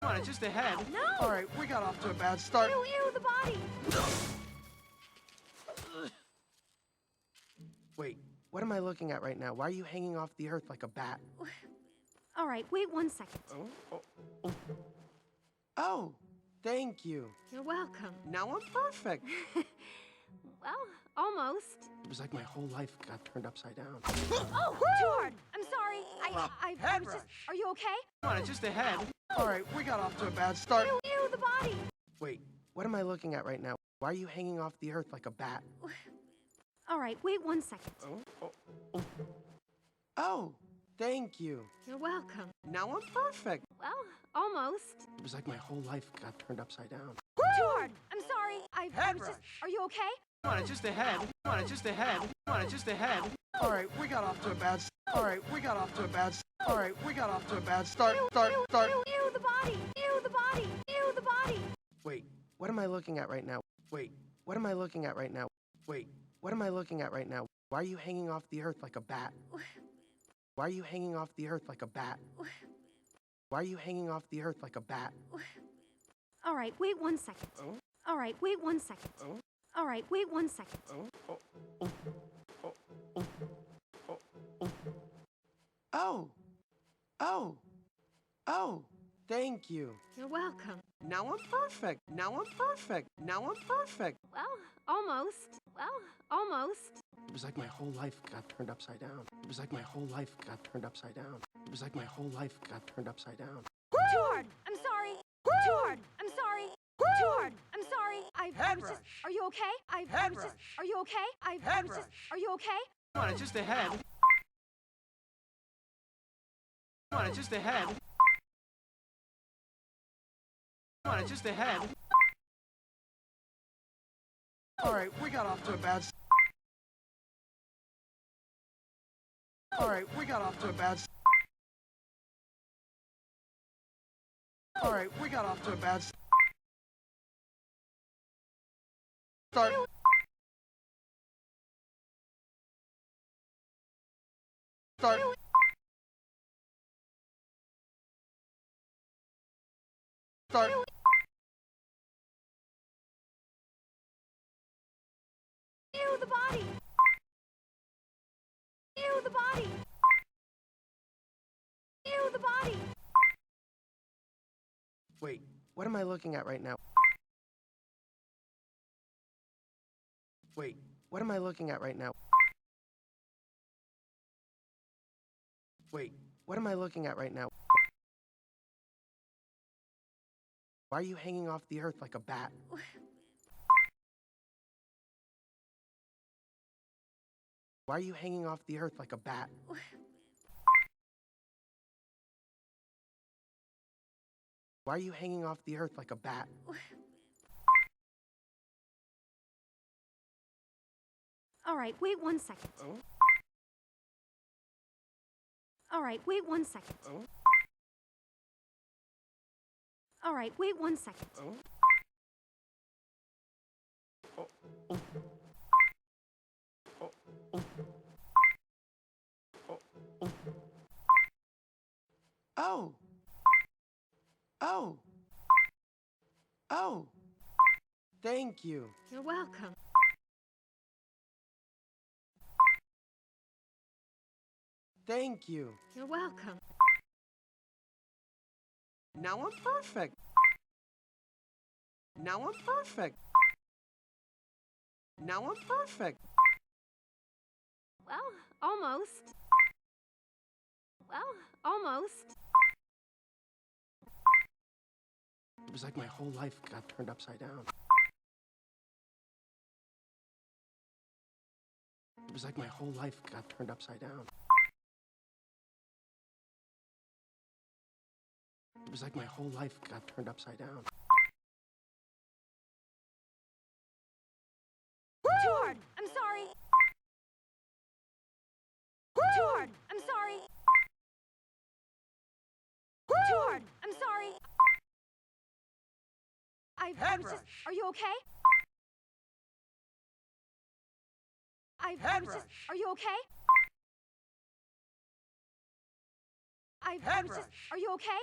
Come on, it's just ahead. No! All right, we got off to a bad start. Ew, ew, the body! Wait, what am I looking at right now? Why are you hanging off the earth like a bat? All right, wait 1 second. Oh, thank you. You're welcome. Now I'm perfect. Well, almost. It was like my whole life got turned upside down. Oh, too hard. I'm sorry. I was just... Are you okay? Come on, it's just ahead. All right, we got off to a bad start. Ew, ew, the body! Wait, what am I looking at right now? Why are you hanging off the earth like a bat? All right, wait 1 second. Oh, thank you. You're welcome. Now I'm perfect. Well, almost. It was like my whole life got turned upside down. Too hard. I'm sorry. I was just... Are you okay? Come on, it's just ahead. Come on, it's just ahead. Come on, it's just ahead. All right, we got off to a bad. All right, we got off to a bad. All right, we got off to a bad start. Start. Ew, ew, the body! Ew, the body! Ew, the body! Wait, what am I looking at right now? Wait, what am I looking at right now? Wait, what am I looking at right now? Why are you hanging off the earth like a bat? Why are you hanging off the earth like a bat? Why are you hanging off the earth like a bat? All right, wait 1 second. All right, wait 1 second. All right, wait 1 second. Oh, thank you. You're welcome. Now I'm perfect. Now I'm perfect. Now I'm perfect. Well, almost. Well, almost. It was like my whole life got turned upside down. It was like my whole life got turned upside down. It was like my whole life got turned upside down. Too hard. I'm sorry. Too hard. I'm sorry. Too hard. I'm sorry. I was just... Are you okay? I was just... Are you okay? I was just... Are you okay? Come on, it's just ahead. Come on, it's just ahead. Come on, it's just ahead. All right, we got off to a bad. All right, we got off to a bad. All right, we got off to a bad. Start. Start. Start. Ew, the body! Ew, the body! Ew, the body! Wait, what am I looking at right now? Wait, what am I looking at right now? Wait, what am I looking at right now? Why are you hanging off the earth like a bat? Why are you hanging off the earth like a bat? Why are you hanging off the earth like a bat? All right, wait 1 second. All right, wait 1 second. All right, wait 1 second. Oh. Oh. Oh. Thank you. You're welcome. Thank you. You're welcome. Now I'm perfect. Now I'm perfect. Now I'm perfect. Well, almost. Well, almost. It was like my whole life got turned upside down. It was like my whole life got turned upside down. It was like my whole life got turned upside down. Too hard. I'm sorry. Too hard. I'm sorry. Too hard. I'm sorry. I was just... Are you okay? I was just... Are you okay? I was just... Are you okay?